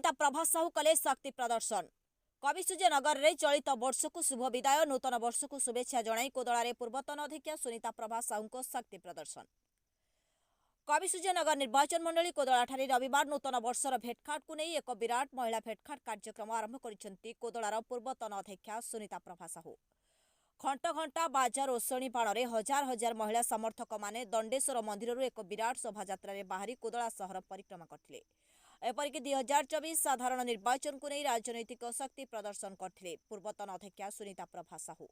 सुनीता प्रभा साहू कले शक्ति प्रदर्शन। कविसूर्यनगर में चलित वर्ष को शुभ विदाय नूतन वर्ष को शुभेच्छा जणाई कोदड़ा पूर्वतन अध्यक्षा सुनीता प्रभा साहू को शक्ति प्रदर्शन। कविसूर्यनगर निर्वाचन मंडली कोदड़ा रविवार नूतन वर्षर भेटघाट को नहीं एक विराट महिला भेटघाट कार्यक्रम आरंभ कर कोदड़ार पूर्वतन अध्यक्षा सुनीता प्रभा साहू। घंटा घंटा बाजा रोषणी बाण में हजार हजार महिला समर्थक माने दंडेश्वर मंदिर एक विराट शोभायात्रा बाहरी कोदड़ा सहर परिक्रमा करथिले। एपरिक 2024 साधारण निर्वाचन को नहीं राजनैतिक शक्ति प्रदर्शन करथिले पूर्वतन अध्यक्षा सुनीता प्रभा साहू।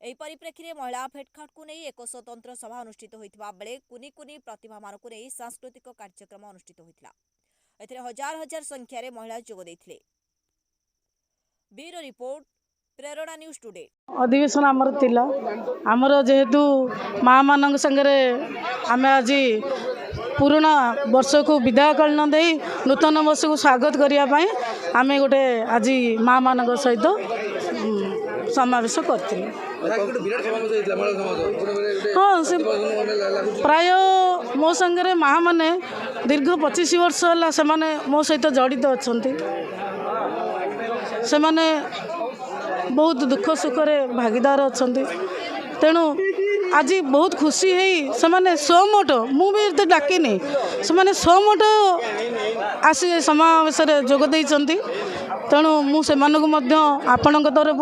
एही परिप्रेक्षी में महिला भेटघाट को नहीं एक स्वतंत्र सभा अनुष्ठित होइतिबा बेले कुनी कुनी प्रतिभा मान को नहीं सांस्कृतिक कार्यक्रम अनुष्ठित होइतिला। एथिरे हजार हजार संख्यार महिला जोग दैथिले। ब्यूरो रिपोर्ट प्रेरणा न्यूज टुडे। अधिवेशन आमर थिला आमर जेहेतु माँ मान संगे आम आज पुराना वर्ष को विदाय कलन दे नूतन वर्ष को स्वागत करने आम गोटे आज माँ मान सहित समावेश करते। हाँ से प्राय मो संगे माँ मैंने दीर्घ 25 वर्ष है से मो सहित जड़ित अच्छा से बहुत दुख सुखरे भागीदार अच्छा तेणु आज बहुत खुशी है से सोमोट मुझे डाकिनी से सोमोट आसी समावेश जोगदे तेणु मुझे आपण तरफ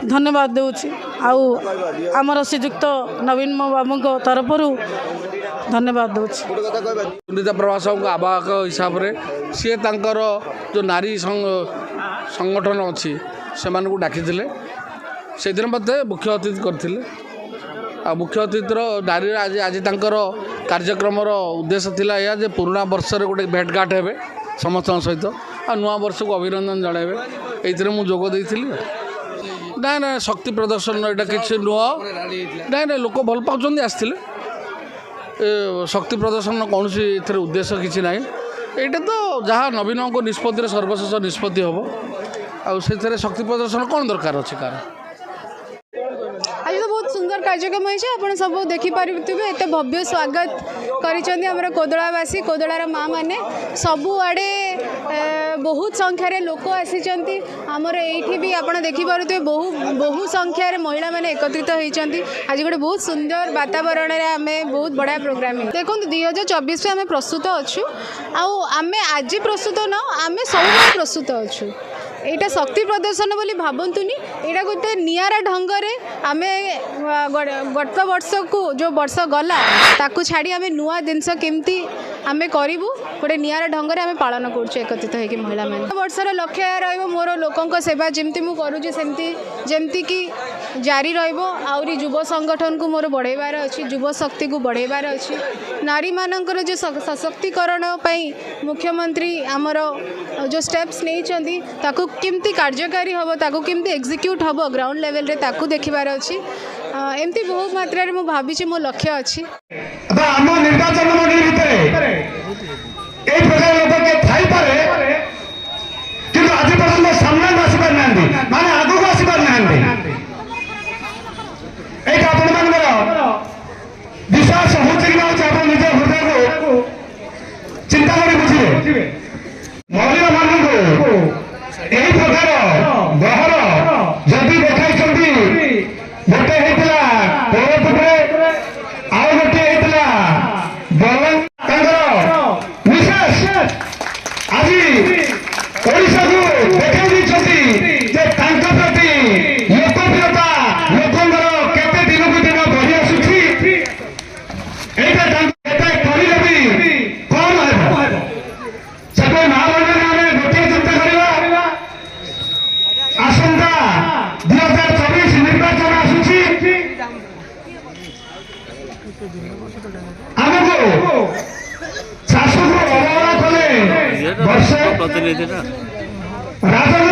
धन्यवाद देउछि आमर श्रीजुक्त नवीन बाबू तरफ धन्यवाद दूसरी। सुनीता प्रभा साहू आवाहक हिसाब से सी जो नारी संगठन अच्छी से डाकी से दिन मत मुख्य अतिथि करते मुख्य अतिथि नारी आज आज कार्यक्रम उद्देश्य थिला या जे पुराना वर्ष गोटे भेटघाट हे समस्त सहित आ नुआ वर्ष को अभिनंदन जनइबे ये मुझे जोगदी ना ना शक्ति प्रदर्शन यहाँ किसी नुह ना ना लोक भल पाँच आसते शक्ति प्रदर्शन कौन उद्देश्य किसी ना यहाँ तो जहाँ नवीन को निष्पत्ति सर्वशेष निष्पत्ति हम आते शक्ति प्रदर्शन कौन दरकार अच्छे कार आज तो बहुत सुंदर कार्यक्रम है सब देखिपारे एत भव्य स्वागत कर कोदड़ावासी कोदड़ार माँ मैंने सबुआड़े बहुत संख्यार लोक आसी आमर ये भी आप देखिपे बहु संख्यार महिला मैंने एकत्रित होती आज गोटे बहुत सुंदर वातावरण में आम बहुत बढ़िया प्रोग्राम देखो 2024 आम प्रस्तुत अच्छु आम आज प्रस्तुत न आम सब प्रस्तुत अच्छु यहाँ शक्ति प्रदर्शन बोली भावतुनि यहाँ गोटे निरा ढंग से आम गत वर्ष को जो वर्ष गला ताकू छाड़ी आम नुआ जिनस केमती आम करूँ गोटे निरा ढंग से आम पालन करुँ एकत्रित होगी महिला मैंने वर्षर लक्ष्य रोर लोकों सेवा जमती मुझे जमती कि जारी रही युव संगठन को मोर बढ़ेबार अच्छी युव शक्ति को बढ़ेबार अच्छी नारी मानकर जो सशक्तिकरण मुख्यमंत्री आमर जो स्टेप्स नहीं ताकू केमती कार्यकारी हम ताकू केमती एग्जीक्यूट हम ग्राउंड लेवल रे ताकू देखिबार अच्छी एमती बहुत मात्रा रे मु भाबिछि मो लक्ष्य अच्छी निर्वाचन मंडली भितर ए प्रकार लोक के थाई पारे किंतु आज पर्यंत सामने आसी पार नांदी माने आगु आसी पार नांदी एटा आपण मानकर विश्वास होछि कि ना आपण निज हृदय को चिंता करी बुझिबे महिला माननको एही प्रकार बहर जदि देखाइछन्ती गोटे हेतला कोरपुरे आउ गोटे हेतला बलंग तांगर विशेष आज ओडिसा को देखाइ दिछन्ती जे तांका प्रति लोकप्रियता लोकंगर केते दिन को दिन बढ़ि आसुछि एटा तांका करिले भी कौन है सब महाराजा गोटे चिंता करवा आसंता 2024 निर्वाचन आसुछि आमको शासक अवहेला कले वर्ष प्रतिनिधि राजनीति